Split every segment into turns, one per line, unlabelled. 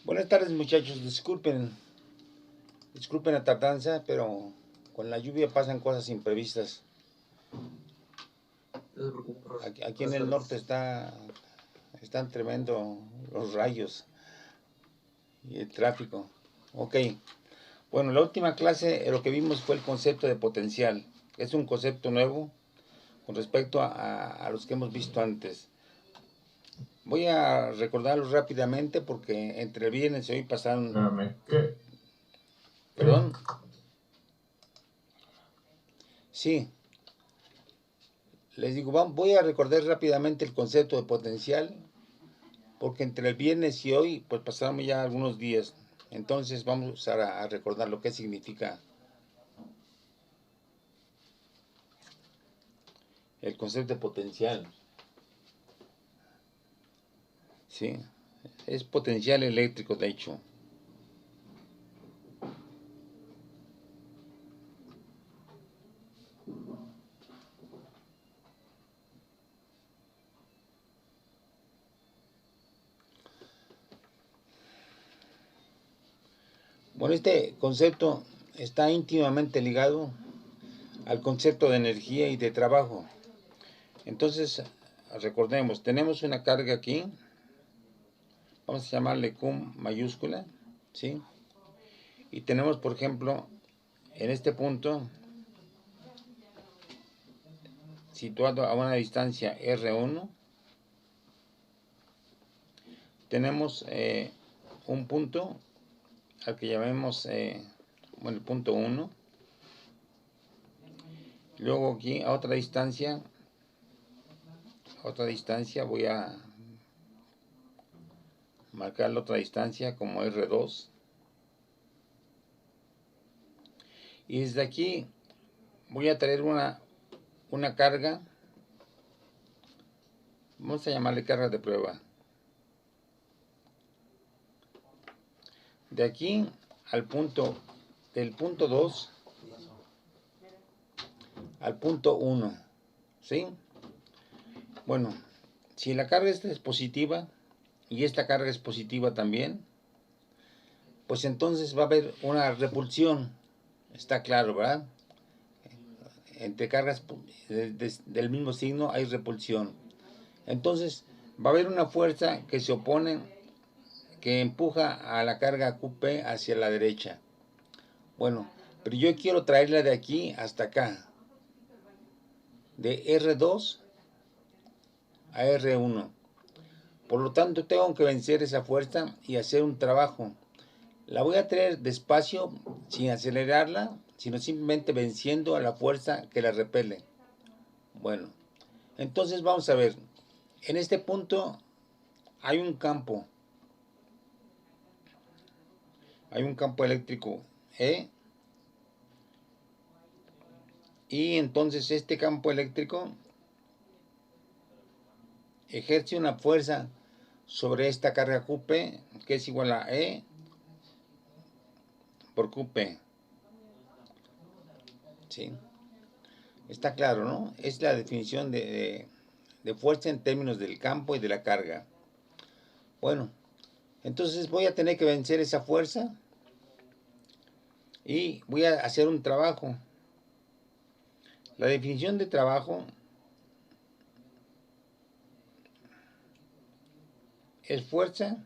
Buenas tardes, muchachos. Disculpen la tardanza, pero con la lluvia pasan cosas imprevistas.
No se preocupe.
Aquí en el norte están tremendo los rayos y el tráfico. Ok. Bueno, la última clase lo que vimos fue el concepto de potencial. Es un concepto nuevo con respecto a los que hemos visto antes. Voy a recordarlos rápidamente porque entre el viernes y hoy pasaron...
¿Qué?
¿Perdón? Sí. Les digo, voy a recordar rápidamente el concepto de potencial, porque entre el viernes y hoy, pues pasaron ya algunos días. Entonces vamos a recordar lo que significa el concepto de potencial. ¿Sí? Es potencial eléctrico, de hecho. Bueno, este concepto está íntimamente ligado al concepto de energía y de trabajo. Entonces, recordemos, tenemos una carga aquí, vamos a llamarle Q mayúscula, ¿sí? Y tenemos, por ejemplo, en este punto, situado a una distancia R1, tenemos un punto al que llamemos, el punto 1. Luego aquí a otra distancia voy a marcar la otra distancia como R2. Y desde aquí voy a traer una carga, vamos a llamarle carga de prueba. De aquí al punto, del punto 2 al punto 1, ¿sí? Bueno, si la carga esta es positiva y esta carga es positiva también, pues entonces va a haber una repulsión, está claro, ¿verdad? Entre cargas del mismo signo hay repulsión. Entonces va a haber una fuerza que se opone, que empuja a la carga QP hacia la derecha. Bueno, pero yo quiero traerla de aquí hasta acá, de R2 a R1. Por lo tanto, tengo que vencer esa fuerza y hacer un trabajo. La voy a traer despacio, sin acelerarla, sino simplemente venciendo a la fuerza que la repele. Bueno, entonces vamos a ver. En este punto hay un campo. Hay un campo eléctrico E. Y entonces este campo eléctrico ejerce una fuerza sobre esta carga QP, que es igual a E por QP. ¿Sí? Está claro, ¿no? Es la definición de fuerza en términos del campo y de la carga. Bueno, entonces voy a tener que vencer esa fuerza y voy a hacer un trabajo. La definición de trabajo es fuerza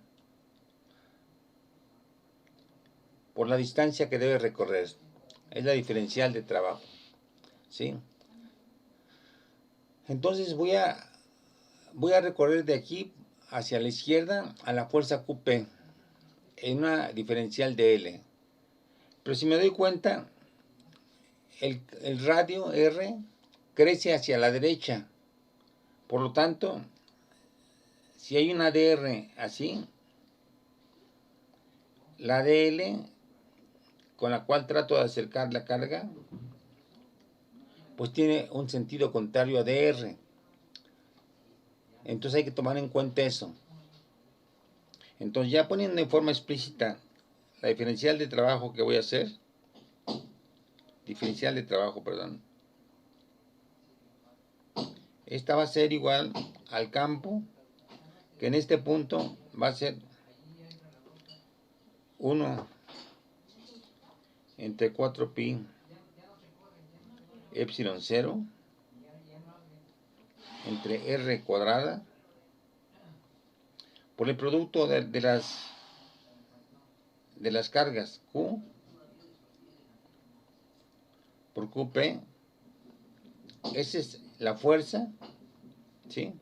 por la distancia que debe recorrer. Es la diferencial de trabajo. ¿Sí? Entonces voy a recorrer de aquí hacia la izquierda a la fuerza QP en una diferencial de L. Pero si me doy cuenta, el radio R crece hacia la derecha. Por lo tanto, si hay una DR así, la DL, con la cual trato de acercar la carga, pues tiene un sentido contrario a DR. Entonces hay que tomar en cuenta eso. Entonces ya poniendo en forma explícita la diferencial de trabajo que voy a hacer, esta va a ser igual al campo, que en este punto va a ser 1 entre 4pi epsilon 0 entre r cuadrada por el producto de las cargas Q por QP. Esa es la fuerza, ¿sí?,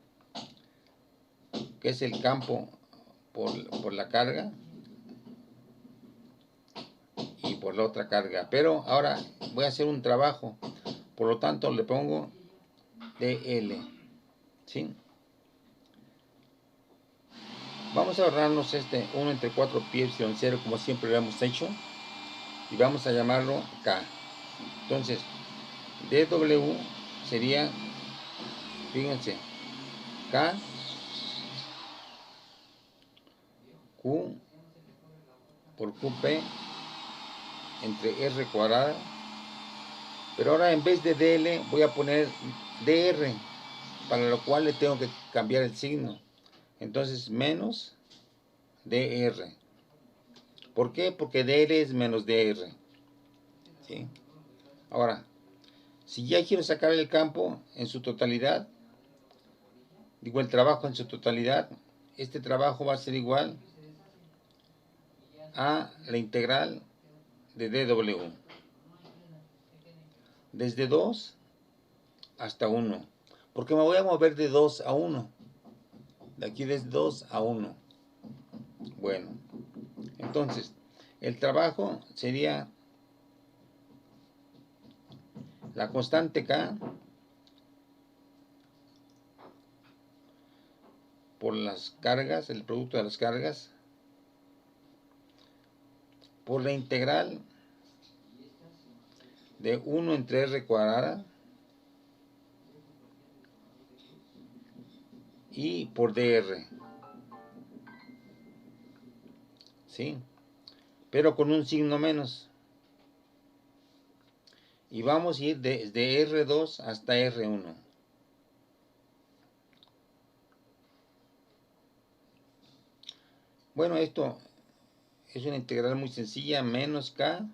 que es el campo por la carga y por la otra carga. Pero ahora voy a hacer un trabajo, por lo tanto le pongo dl, ¿sí? Vamos a ahorrarnos este 1 entre 4pi epsilon 0 como siempre lo hemos hecho y vamos a llamarlo K. Entonces dw sería, fíjense, K Q por QP entre R cuadrada, pero ahora en vez de DL voy a poner DR, para lo cual le tengo que cambiar el signo. Entonces menos DR. ¿Por qué? Porque DL es menos DR, ¿sí? Ahora, si ya quiero sacar el campo en su totalidad, digo el trabajo en su totalidad, este trabajo va a ser igual a la integral de dw desde 2 hasta 1, porque me voy a mover de 2 a 1, de aquí desde 2 a 1. Bueno, entonces el trabajo sería la constante K por las cargas, el producto de las cargas, por la integral de 1 entre R cuadrada y por dr, ¿sí? Pero con un signo menos. Y vamos a ir desde R2 hasta R1. Bueno, esto es una integral muy sencilla, menos K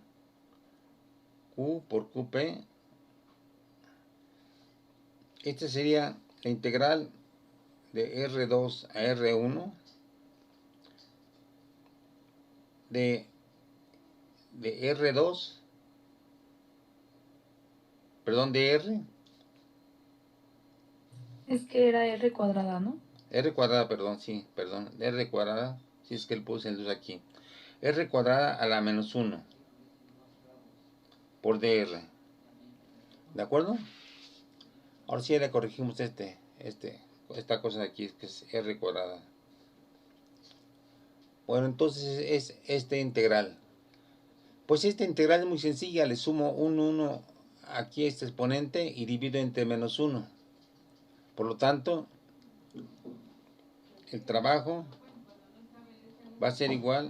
Q por QP. Esta sería la integral de R2 a R1 de R2, perdón, de R.
Es que era R cuadrada, ¿no?
R cuadrada, perdón, sí, perdón, R cuadrada, si es que le puse el 2 aquí. R cuadrada a la menos 1 por dr. ¿De acuerdo? Ahora sí le corregimos esta cosa de aquí, que es R cuadrada. Bueno, entonces es esta integral. Pues esta integral es muy sencilla, le sumo un 1 aquí a este exponente y divido entre menos 1. Por lo tanto, el trabajo va a ser igual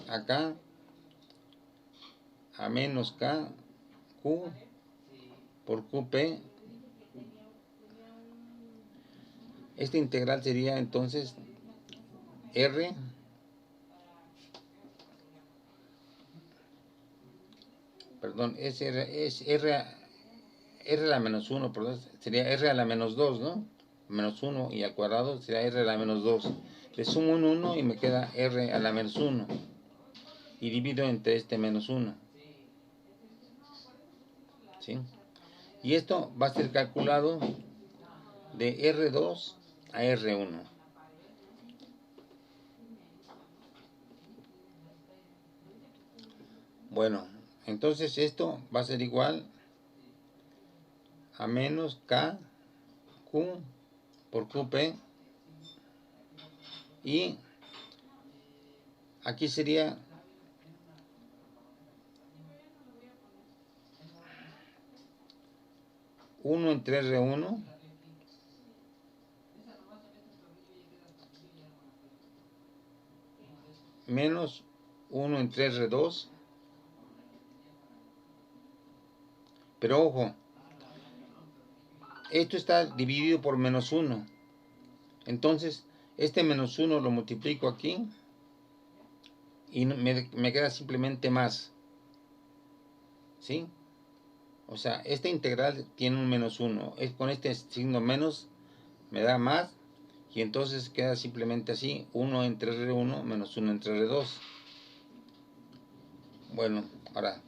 a K a menos K Q por QP. Esta integral sería entonces R perdón, es R a la menos 1, perdón, sería R a la menos 2, ¿no? Menos 1 y al cuadrado sería R a la menos 2. Le sumo un 1 y me queda R a la menos 1. Y divido entre este menos 1. ¿Sí? Y esto va a ser calculado de R2 a R1. Bueno, entonces esto va a ser igual a menos K Q por QP. Y aquí sería uno entre R1 menos 1 entre R2. Pero ojo, esto está dividido por menos 1. Entonces, este menos 1 lo multiplico aquí y me queda simplemente más, ¿sí? O sea, esta integral tiene un menos 1, es con este signo menos me da más, y entonces queda simplemente así, 1 entre R1 menos 1 entre R2. Bueno, ahora,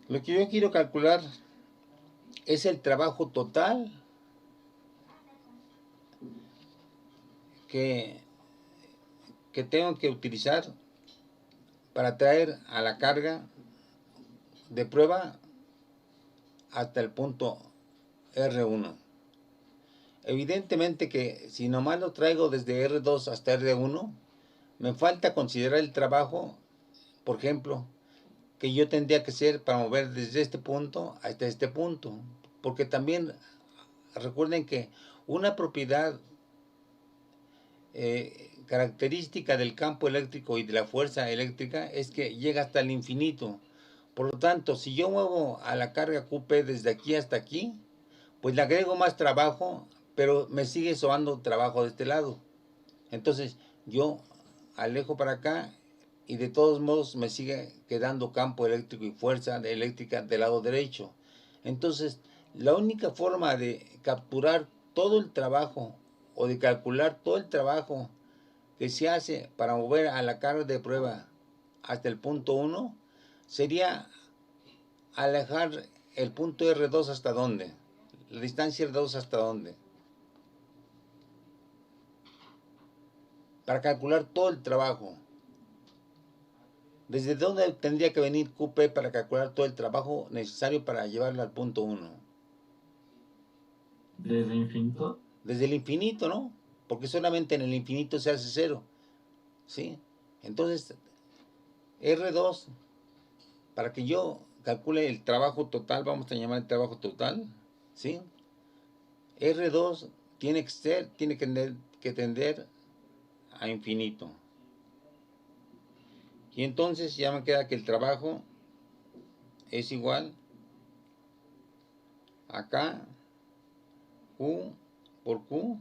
lo que yo quiero calcular es el trabajo total que tengo que utilizar para traer a la carga de prueba hasta el punto R1. Evidentemente que si nomás lo traigo desde R2 hasta R1, me falta considerar el trabajo, por ejemplo, que yo tendría que hacer para mover desde este punto hasta este punto. Porque también recuerden que una propiedad característica del campo eléctrico y de la fuerza eléctrica es que llega hasta el infinito. Por lo tanto, si yo muevo a la carga QP desde aquí hasta aquí, pues le agrego más trabajo, pero me sigue sobrando trabajo de este lado. Entonces yo alejo para acá y de todos modos me sigue quedando campo eléctrico y fuerza eléctrica del lado derecho. Entonces la única forma de capturar todo el trabajo o de calcular todo el trabajo que se hace para mover a la carga de prueba hasta el punto 1 sería alejar el punto R2 hasta dónde, la distancia R2 hasta dónde, para calcular todo el trabajo. ¿Desde dónde tendría que venir QP para calcular todo el trabajo necesario para llevarlo al punto 1?
¿Desde infinito?
Desde el infinito, ¿no? Porque solamente en el infinito se hace 0, ¿sí? Entonces, R2, para que yo calcule el trabajo total, vamos a llamar el trabajo total, ¿sí? R2 tiene que tender a infinito. Y entonces ya me queda que el trabajo es igual acá Q por Q.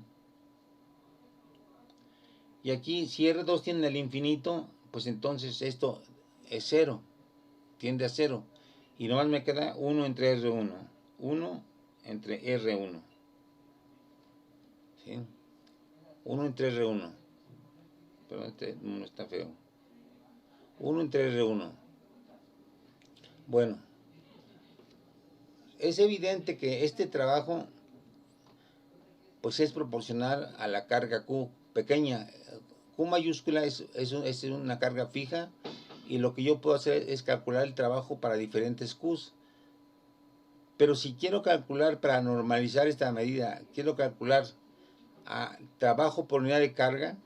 Y aquí si R2 tiende al infinito, pues entonces esto es 0, tiende a 0. Y nomás me queda 1 entre R1. 1 entre R1. ¿Sí? 1 entre R1. Pero este 1 está feo. 1 entre R1. Bueno, es evidente que este trabajo pues es proporcional a la carga Q pequeña. Q mayúscula es una carga fija y lo que yo puedo hacer es calcular el trabajo para diferentes Qs. Pero si quiero calcular para normalizar esta medida, quiero calcular trabajo por unidad de carga,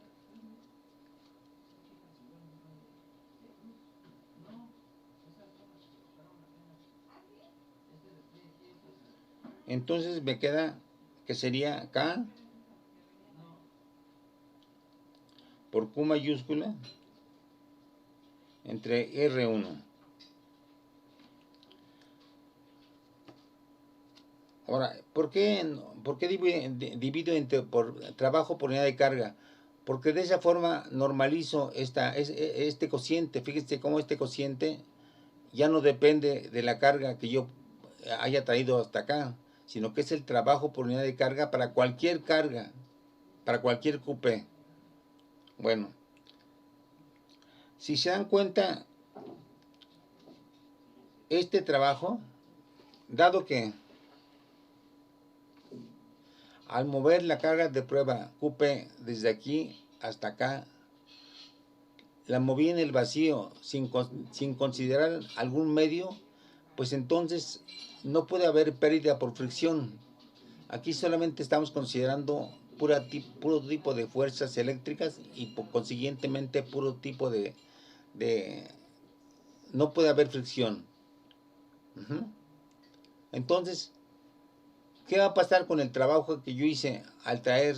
entonces me queda que sería K por Q mayúscula entre R1. Ahora, ¿por qué divido por trabajo por unidad de carga? Porque de esa forma normalizo este cociente. Fíjense cómo este cociente ya no depende de la carga que yo haya traído hasta acá, sino que es el trabajo por unidad de carga, para cualquier QP. Bueno, si se dan cuenta, este trabajo, dado que al mover la carga de prueba QP desde aquí hasta acá, la moví en el vacío sin considerar algún medio, pues entonces no puede haber pérdida por fricción. Aquí solamente estamos considerando puro tipo de fuerzas eléctricas y consiguientemente puro tipo de no puede haber fricción. Entonces, ¿qué va a pasar con el trabajo que yo hice al traer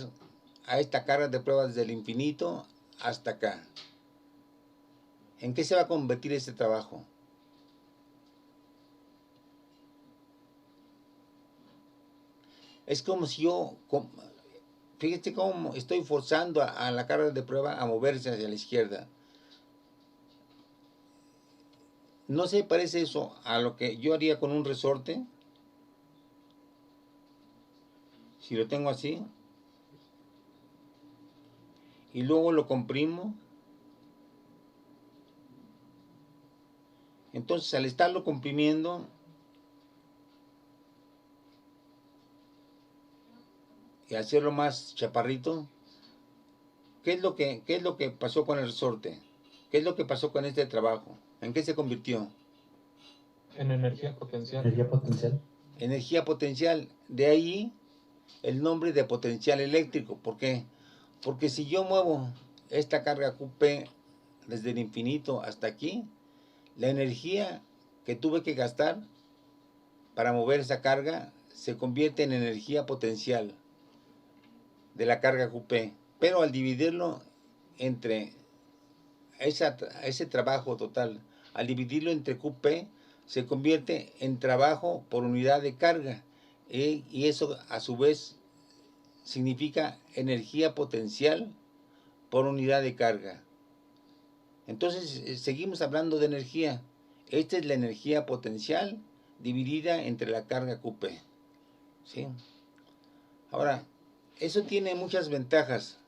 a esta carga de pruebas desde el infinito hasta acá? ¿En qué se va a convertir este trabajo? Es como si yo, fíjate cómo estoy forzando a la carga de prueba a moverse hacia la izquierda. ¿No se parece eso a lo que yo haría con un resorte? Si lo tengo así, y luego lo comprimo, entonces al estarlo comprimiendo, y hacerlo más chaparrito, qué es lo que pasó con el resorte? ¿Qué es lo que pasó con este trabajo? ¿En qué se convirtió?
En energía potencial.
Energía potencial.
Energía potencial. De ahí el nombre de potencial eléctrico. ¿Por qué? Porque si yo muevo esta carga QP desde el infinito hasta aquí, la energía que tuve que gastar para mover esa carga se convierte en energía potencial de la carga QP. Pero al dividirlo entre ese trabajo total, al dividirlo entre QP, se convierte en trabajo por unidad de carga. Y eso a su vez significa energía potencial por unidad de carga. Entonces seguimos hablando de energía. Esta es la energía potencial dividida entre la carga QP. ¿Sí? Ahora, eso tiene muchas ventajas.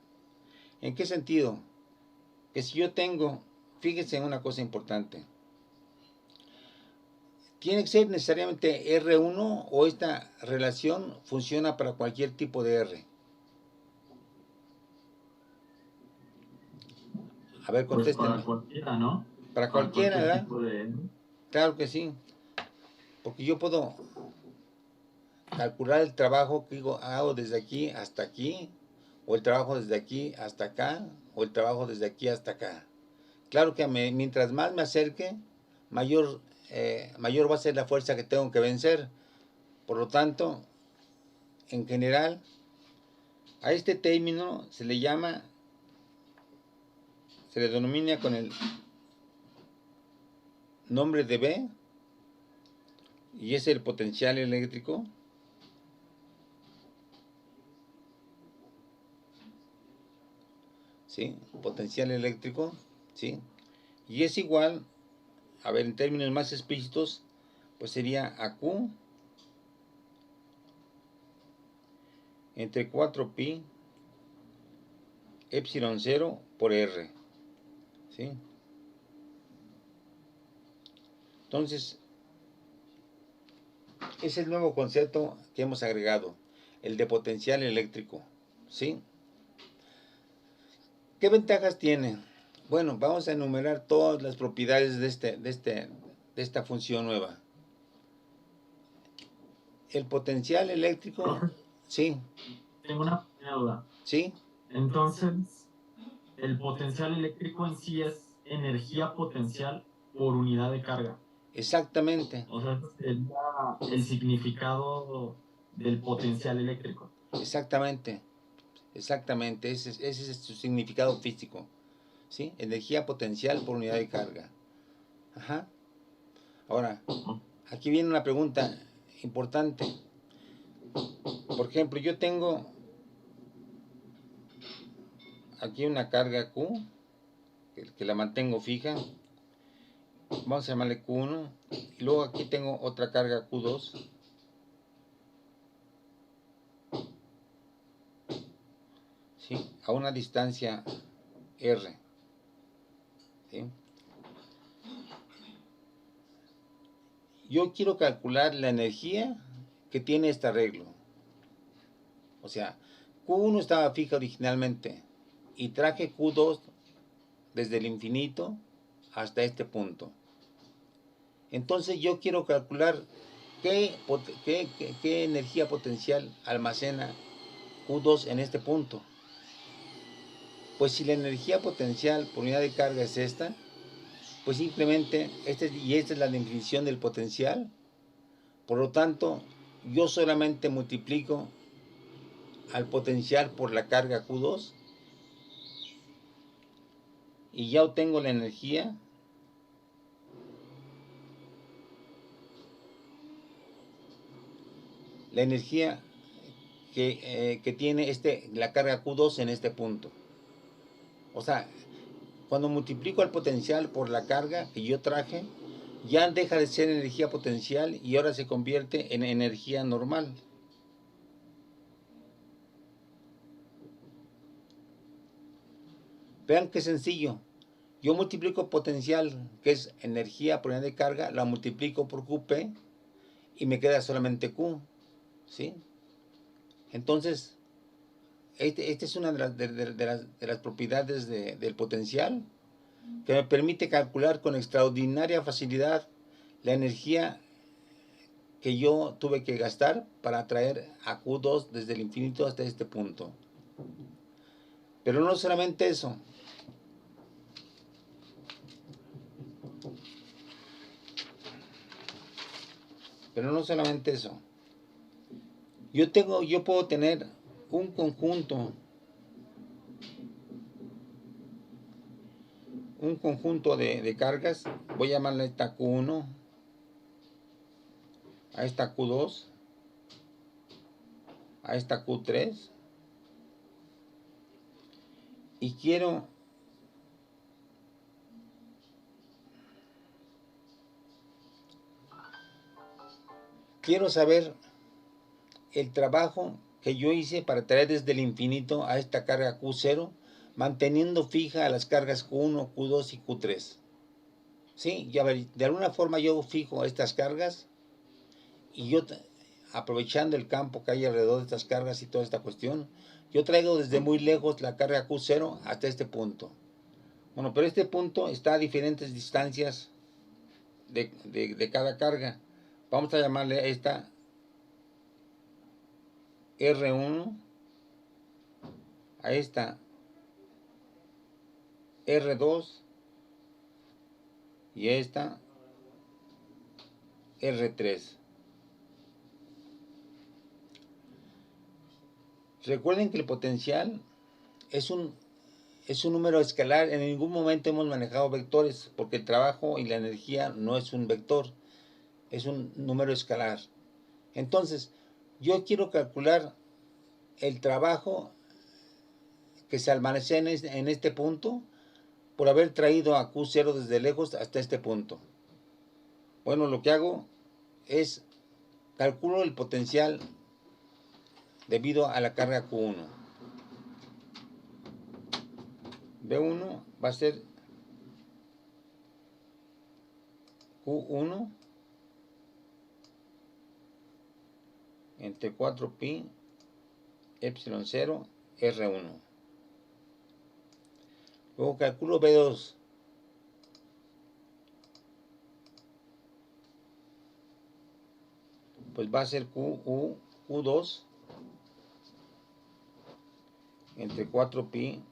¿En qué sentido? Que si yo tengo, fíjense en una cosa importante, ¿tiene que ser necesariamente R1 o esta relación funciona para cualquier tipo de R? A ver,
Pues
contéstenme.
para cualquiera, ¿no?
Para cualquiera,
cualquier
¿verdad?
tipo de...
Claro que sí. Porque yo puedo calcular el trabajo que hago desde aquí hasta aquí, o el trabajo desde aquí hasta acá, o el trabajo desde aquí hasta acá. Claro que mientras más me acerque, mayor va a ser la fuerza que tengo que vencer. Por lo tanto, en general, a este término se le denomina con el nombre de B, y es el potencial eléctrico. ¿Sí? Potencial eléctrico, ¿sí? Y es igual, a ver, en términos más explícitos, pues sería AQ entre 4pi epsilon 0 por R, ¿sí? Entonces, es el nuevo concepto que hemos agregado, el de potencial eléctrico, ¿sí? ¿Qué ventajas tiene? Bueno, vamos a enumerar todas las propiedades de esta función nueva. El potencial eléctrico,
Profe,
sí,
tengo una pequeña duda.
sí,
Entonces, el potencial eléctrico en sí es energía potencial por unidad de carga.
exactamente,
O sea, ese sería el significado del potencial eléctrico.
exactamente, ese es su significado físico, ¿sí? Energía potencial por unidad de carga. Ajá. Ahora, aquí viene una pregunta importante. Por ejemplo, yo tengo aquí una carga Q, que la mantengo fija. Vamos a llamarle Q1. Y luego aquí tengo otra carga Q2. ¿Sí? A una distancia R. ¿Sí? Yo quiero calcular la energía que tiene este arreglo. O sea, Q1 estaba fija originalmente y traje Q2 desde el infinito hasta este punto. Entonces yo quiero calcular qué energía potencial almacena Q2 en este punto. Pues si la energía potencial por unidad de carga es esta, pues simplemente esta es la definición del potencial. Por lo tanto, yo solamente multiplico al potencial por la carga Q2 y ya obtengo la energía que tiene la carga Q2 en este punto. O sea, cuando multiplico el potencial por la carga que yo traje, ya deja de ser energía potencial y ahora se convierte en energía normal. Vean qué sencillo. Yo multiplico potencial, que es energía por unidad de carga, la multiplico por QP y me queda solamente Q, ¿sí? Entonces, esta es una de las propiedades del potencial que me permite calcular con extraordinaria facilidad la energía que yo tuve que gastar para traer a Q2 desde el infinito hasta este punto. Pero no solamente eso. Pero no solamente eso. Yo puedo tener un conjunto de cargas. Voy a llamarle esta Q1, a esta Q2, a esta Q3, y quiero saber el trabajo que yo hice para traer desde el infinito a esta carga Q0, manteniendo fija a las cargas Q1, Q2 y Q3. ¿Sí? Ya ver, de alguna forma yo fijo estas cargas y yo, aprovechando el campo que hay alrededor de estas cargas y toda esta cuestión, yo traigo desde muy lejos la carga Q0 hasta este punto. Bueno, pero este punto está a diferentes distancias de cada carga. Vamos a llamarle a esta R1, a esta R2 y a esta R3. Recuerden que el potencial es un número escalar. En ningún momento hemos manejado vectores porque el trabajo y la energía no es un vector, es un número escalar. Entonces, yo quiero calcular el trabajo que se almacena en este punto por haber traído a Q0 desde lejos hasta este punto. Bueno, lo que hago es calculo el potencial debido a la carga Q1. B1 va a ser Q1 entre 4pi epsilon 0 R1. Luego calculo B2. Pues va a ser Q2 entre 4pi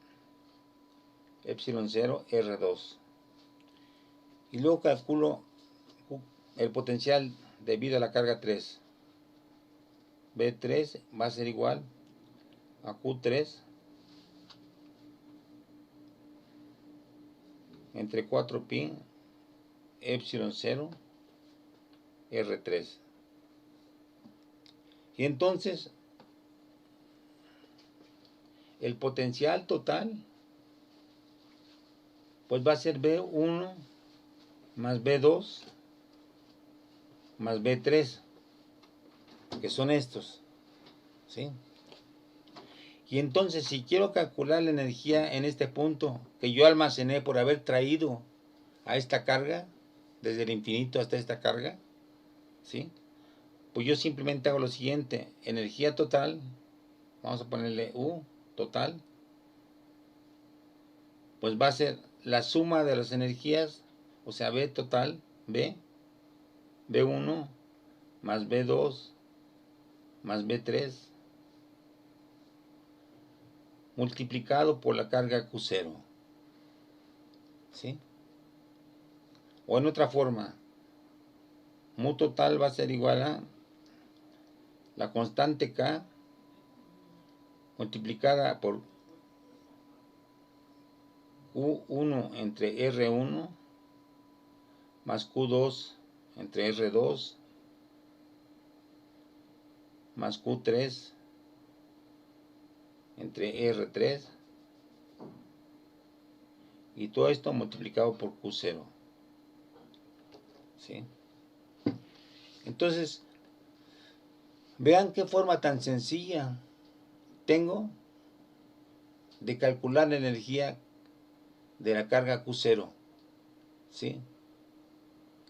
epsilon 0 R2. Y luego calculo el potencial debido a la carga 3. B3 va a ser igual a Q3 entre 4pi epsilon 0 R3. Y entonces el potencial total pues va a ser B1 más B2 más B3, que son estos, ¿sí? Y entonces si quiero calcular la energía en este punto que yo almacené por haber traído a esta carga desde el infinito hasta esta carga, ¿sí? Pues yo simplemente hago lo siguiente: energía total, vamos a ponerle U total, pues va a ser la suma de las energías, o sea, B total, B1 más B2 más B3 multiplicado por la carga Q0, ¿sí? O en otra forma, mu total va a ser igual a la constante K multiplicada por Q1 entre R1 más Q2 entre R2 más Q3 entre R3 y todo esto multiplicado por Q0, ¿sí? Entonces, vean qué forma tan sencilla tengo de calcular la energía de la carga Q0, ¿sí?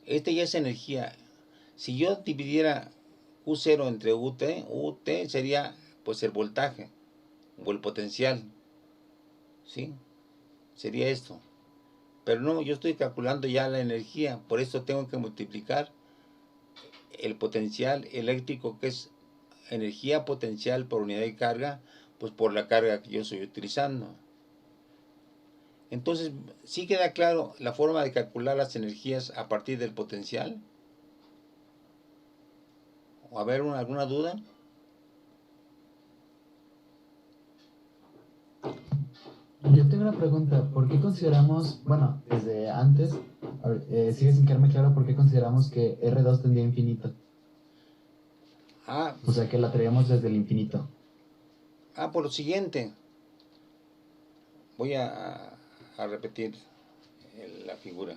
Esta ya es energía. Si yo dividiera Q0 entre UT sería pues el voltaje o el potencial, ¿sí? Sería esto. Pero no, yo estoy calculando ya la energía, por eso tengo que multiplicar el potencial eléctrico, que es energía potencial por unidad de carga, pues por la carga que yo estoy utilizando. Entonces, ¿sí queda claro la forma de calcular las energías a partir del potencial? ¿O haber alguna duda?
Yo tengo una pregunta. ¿Por qué consideramos, bueno, desde antes, a ver, sigue sin quedarme claro por qué consideramos que R2 tendría infinito?
Ah,
O sea, que la traíamos desde el infinito.
por lo siguiente. Voy a repetir la figura.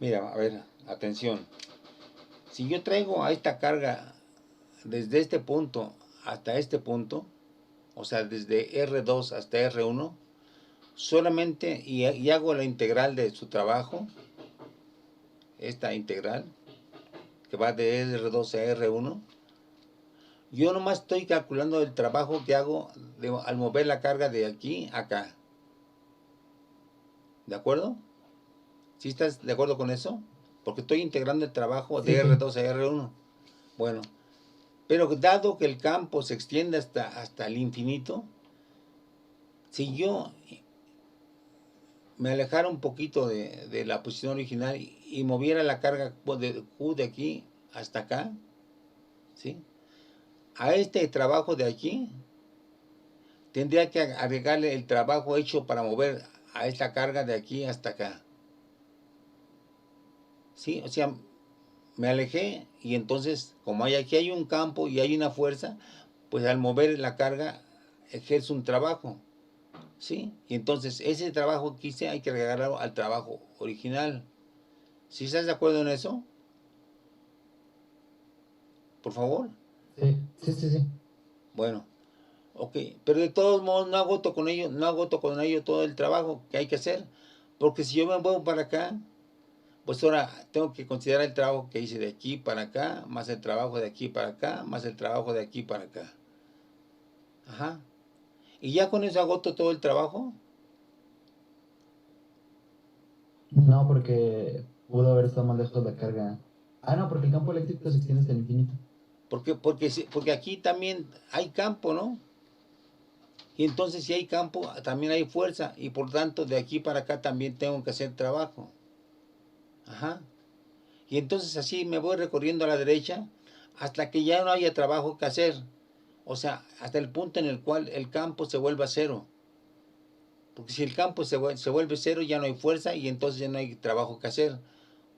Mira, a ver, atención. Si yo traigo a esta carga desde este punto hasta este punto, o sea, desde R2 hasta R1, solamente y hago la integral de su trabajo, esta integral, que va de R2 a R1, yo nomás estoy calculando el trabajo que hago al mover la carga de aquí a acá. ¿De acuerdo? ¿Sí estás de acuerdo con eso? Porque estoy integrando el trabajo de
Sí, sí.
R2 a R1. Bueno, pero dado que el campo se extiende hasta el infinito, si yo me alejara un poquito de la posición original y moviera la carga de Q de aquí hasta acá, ¿sí? A este trabajo de aquí, tendría que agregarle el trabajo hecho para mover a esta carga de aquí hasta acá. ¿Sí? O sea, me alejé y entonces, como aquí hay un campo y hay una fuerza, pues al mover la carga ejerce un trabajo, ¿sí? Y entonces ese trabajo que hice hay que agregarlo al trabajo original. ¿Sí estás de acuerdo en eso? Por favor.
Sí, sí, sí, sí.
Bueno, ok, pero de todos modos no agoto con ello todo el trabajo que hay que hacer, porque si yo me muevo para acá, pues ahora tengo que considerar el trabajo que hice de aquí para acá, más el trabajo de aquí para acá, más el trabajo de aquí para acá. Ajá. Y ya con eso agoto todo el trabajo.
No, porque pudo haber estado más lejos la carga. Ah, no, porque el campo eléctrico se extiende hasta el infinito.
Porque aquí también hay campo, ¿no? Y entonces si hay campo, también hay fuerza. Y por tanto, de aquí para acá también tengo que hacer trabajo. Ajá. Y entonces así me voy recorriendo a la derecha hasta que ya no haya trabajo que hacer. O sea, hasta el punto en el cual el campo se vuelva cero. Porque si el campo se vuelve cero, ya no hay fuerza y entonces ya no hay trabajo que hacer.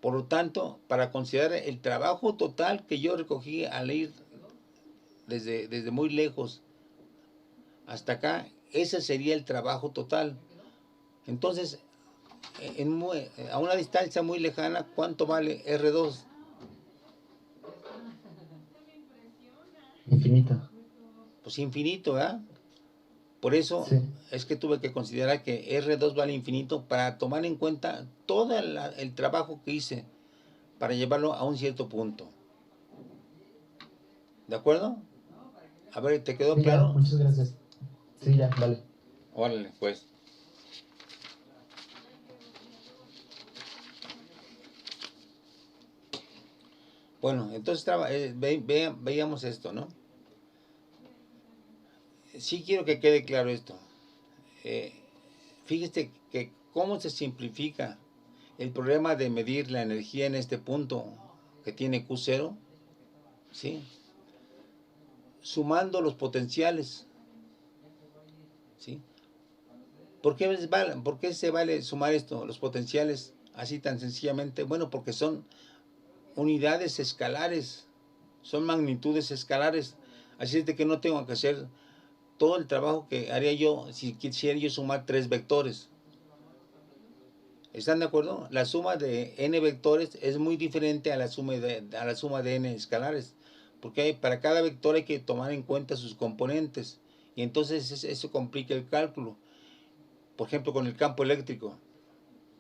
Por lo tanto, para considerar el trabajo total que yo recogí al ir desde muy lejos hasta acá, ese sería el trabajo total. Entonces, a una distancia muy lejana, ¿cuánto vale R2?
Infinito.
Pues infinito, ¿verdad? Por eso
Sí.
es que tuve que considerar que R2 vale infinito para tomar en cuenta todo el trabajo que hice para llevarlo a un cierto punto. ¿De acuerdo? A ver, ¿te quedó
Sí, ya,
claro?
muchas gracias. Sí, ya, vale.
Órale, pues. Bueno, entonces veíamos esto, ¿no? Sí quiero que quede claro esto. Fíjese que cómo se simplifica el problema de medir la energía en este punto que tiene Q0, ¿sí? Sumando los potenciales, ¿sí? ¿Por qué se vale sumar esto, los potenciales, así tan sencillamente? Bueno, porque son unidades escalares, son magnitudes escalares. Así es de que no tengo que hacer todo el trabajo que haría yo si quisiera yo sumar 3 vectores. ¿Están de acuerdo? La suma de n vectores es muy diferente a la suma de n escalares, porque para cada vector hay que tomar en cuenta sus componentes, y entonces eso complica el cálculo. Por ejemplo, con el campo eléctrico,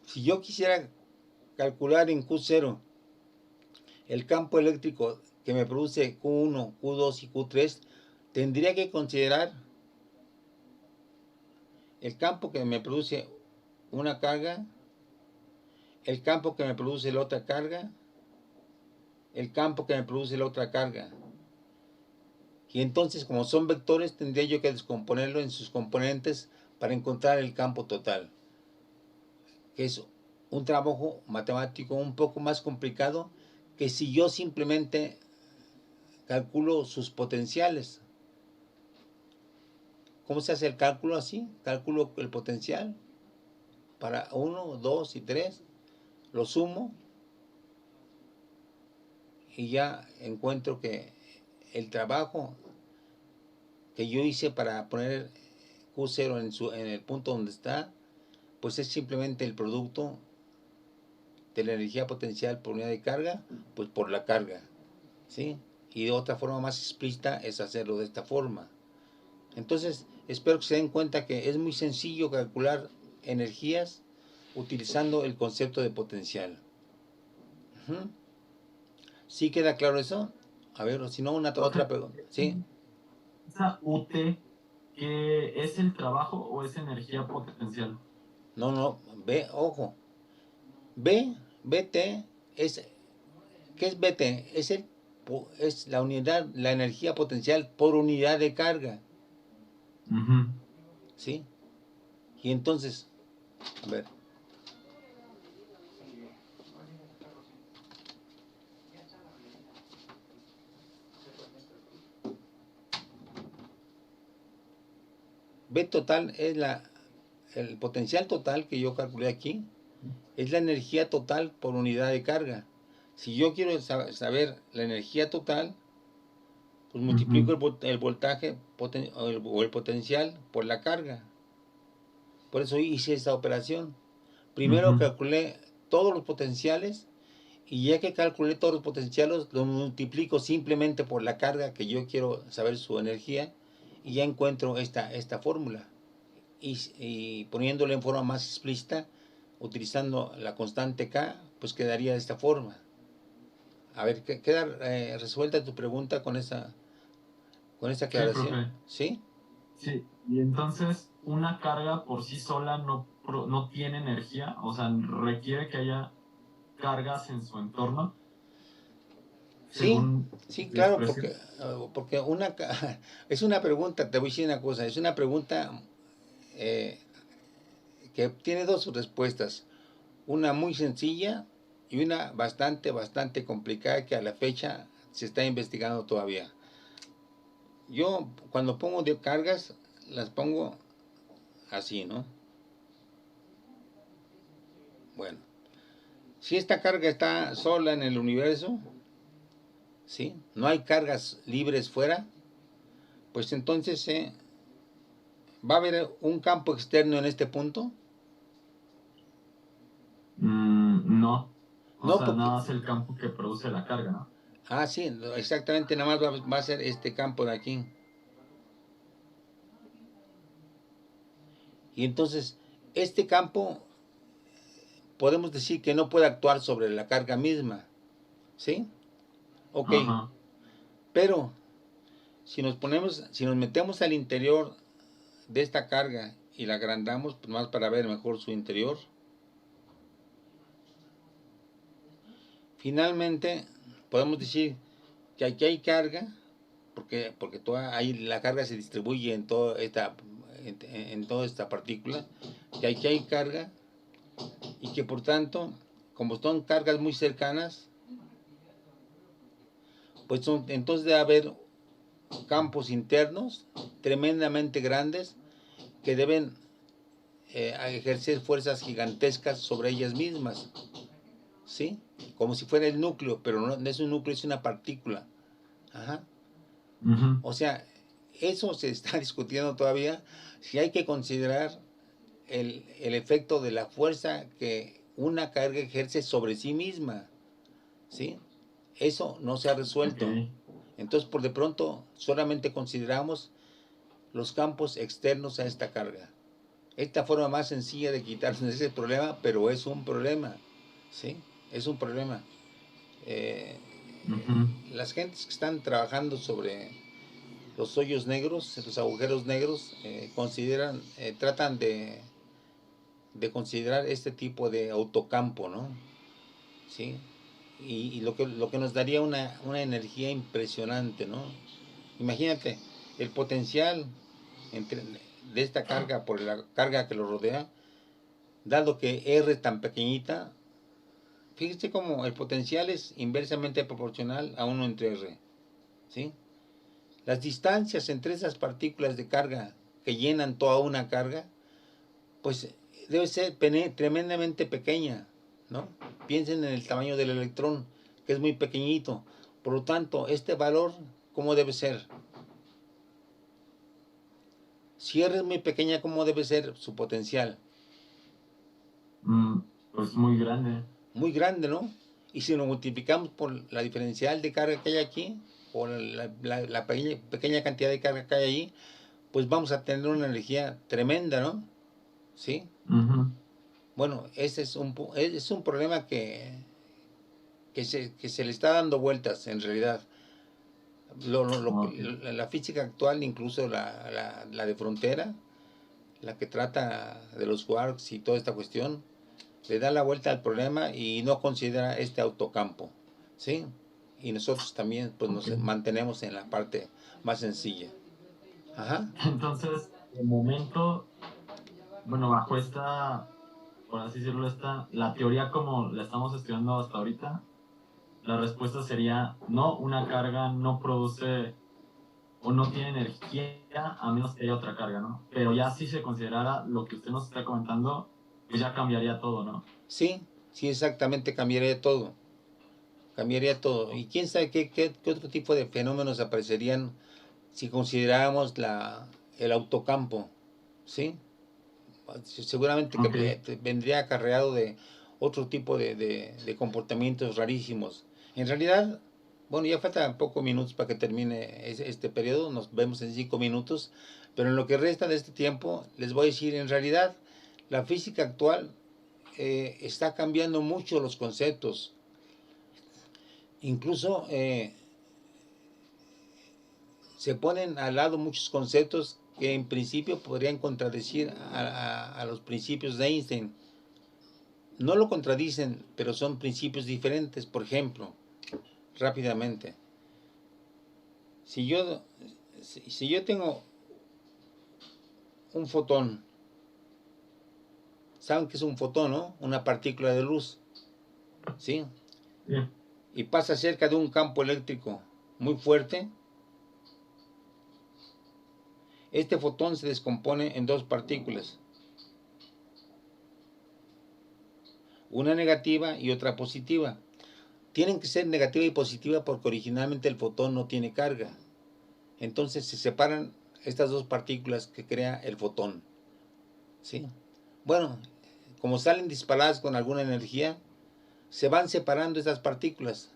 si yo quisiera calcular en Q0 el campo eléctrico que me produce Q1, Q2 y Q3, tendría que considerar el campo que me produce una carga, el campo que me produce la otra carga, el campo que me produce la otra carga. Y entonces, como son vectores, tendría yo que descomponerlo en sus componentes para encontrar el campo total, que es un trabajo matemático un poco más complicado que si yo simplemente calculo sus potenciales. ¿Cómo se hace el cálculo así? Calculo el potencial para 1, 2 y 3, lo sumo y ya encuentro que el trabajo que yo hice para poner Q0 en el punto donde está, pues es simplemente el producto de la energía potencial por unidad de carga, pues por la carga, ¿sí? Y de otra forma más explícita es hacerlo de esta forma. Entonces, espero que se den cuenta que es muy sencillo calcular energías utilizando el concepto de potencial. ¿Sí queda claro eso? A ver, o si no, otra pregunta. ¿Sí?
¿Esa UT que es el trabajo o es energía potencial?
No, ojo. BT es, ¿qué es BT? Es la unidad, la energía potencial por unidad de carga. ¿Sí? Y entonces, a ver. B total es el potencial total que yo calculé aquí, es la energía total por unidad de carga. Si yo quiero saber la energía total, pues multiplico el voltaje o el potencial por la carga. Por eso hice esta operación. Primero calculé todos los potenciales, y ya que calculé todos los potenciales, lo multiplico simplemente por la carga que yo quiero saber su energía, y ya encuentro esta fórmula. Y poniéndolo en forma más explícita, utilizando la constante K, pues quedaría de esta forma. A ver, ¿queda resuelta tu pregunta con esta aclaración?
Sí,
¿Sí?
Sí, y entonces una carga por sí sola no tiene energía, o sea, requiere que haya cargas en su entorno.
Sí,
Según
sí,
la
claro,
expresión.
porque es una pregunta, te voy a decir una cosa, es una pregunta que tiene dos respuestas, una muy sencilla y una bastante complicada que a la fecha se está investigando todavía. Yo cuando pongo de cargas, las pongo así, ¿no? Bueno, si esta carga está sola en el universo, ¿sí? No hay cargas libres fuera, pues entonces va a haber un campo externo en este punto.
No. O
No,
sea,
porque...
nada más el campo que produce la carga, ¿no?
Ah, sí, exactamente, nada más va a ser este campo de aquí. Y entonces, este campo podemos decir que no puede actuar sobre la carga misma, ¿sí? Ok, pero si nos metemos al interior de esta carga y la agrandamos, pues más para ver mejor su interior, finalmente podemos decir que aquí hay carga, porque ahí la carga se distribuye en toda esta partícula, que aquí hay carga y que por tanto, como son cargas muy cercanas, pues entonces debe haber campos internos tremendamente grandes que deben ejercer fuerzas gigantescas sobre ellas mismas, ¿sí? Como si fuera el núcleo, pero no es un núcleo, es una partícula. Ajá.
Ujú.
O sea, eso se está discutiendo todavía, si hay que considerar el efecto de la fuerza que una carga ejerce sobre sí misma, ¿sí? Eso no se ha resuelto.
Ok.
Entonces, por de pronto, solamente consideramos los campos externos a esta carga. Esta forma más sencilla de quitarse ese problema, pero es un problema, ¿sí? Es un problema. Eh,
Ujú.
las gentes que están trabajando sobre los hoyos negros, los agujeros negros, tratan de considerar este tipo de autocampo, ¿no? ¿Sí? Y lo que nos daría una energía impresionante, ¿no? Imagínate, el potencial entre, de esta carga por la carga que lo rodea, dado que R es tan pequeñita, fíjate cómo el potencial es inversamente proporcional a 1 entre R, ¿sí? Las distancias entre esas partículas de carga que llenan toda una carga, pues debe ser tremendamente pequeña, ¿no? Piensen en el tamaño del electrón, que es muy pequeñito. Por lo tanto, este valor, ¿cómo debe ser? Si R es muy pequeña, ¿cómo debe ser su potencial?
Pues muy grande.
Muy grande, ¿no? Y si lo multiplicamos por la diferencial de carga que hay aquí, o la pequeña cantidad de carga que hay allí, pues vamos a tener una energía tremenda, ¿no? ¿Sí?
Ujú.
Bueno, ese es un problema que se le está dando vueltas en realidad.
Ok.
La física actual, incluso la de frontera, la que trata de los quarks y toda esta cuestión, le da la vuelta al problema y no considera este autocampo, ¿sí? Y nosotros también pues
Ok.
nos mantenemos en la parte más sencilla. Ajá.
Entonces, de momento, bueno, bajo esta, por así decirlo, la teoría como la estamos estudiando hasta ahorita, la respuesta sería no, una carga no produce o no tiene energía a menos que haya otra carga, ¿no? Pero ya si se considerara lo que usted nos está comentando, pues ya cambiaría todo, ¿no?
Sí, sí, exactamente, cambiaría todo. Cambiaría todo. Y quién sabe qué otro tipo de fenómenos aparecerían si consideráramos el autocampo, ¿sí? Seguramente
Ok.
que vendría acarreado de otro tipo de comportamientos rarísimos. En realidad, bueno, ya faltan pocos minutos para que termine este periodo, nos vemos en 5 minutos, pero en lo que resta de este tiempo les voy a decir, en realidad, la física actual está cambiando mucho los conceptos. Incluso se ponen al lado muchos conceptos que en principio podrían contradecir a los principios de Einstein. No lo contradicen, pero son principios diferentes. Por ejemplo, rápidamente, si yo, si yo tengo un fotón, ¿saben qué es un fotón, no? Una partícula de luz, ¿sí?
Sí.
Y pasa cerca de un campo eléctrico muy fuerte, este fotón se descompone en dos partículas, una negativa y otra positiva. Tienen que ser negativa y positiva porque originalmente el fotón no tiene carga. Entonces se separan estas dos partículas que crea el fotón, ¿sí? Bueno, como salen disparadas con alguna energía, se van separando estas partículas,